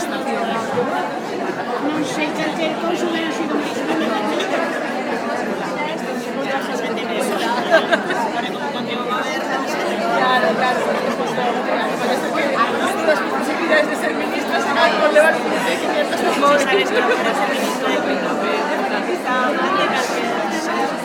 estación. Non sei, calquer cousa hubiera sido máis grande. Claro, claro, parece que las posibilidades de ser ministras acaban por levar 500 Sabes que ahora ser ministro de Economía está mal de calquera.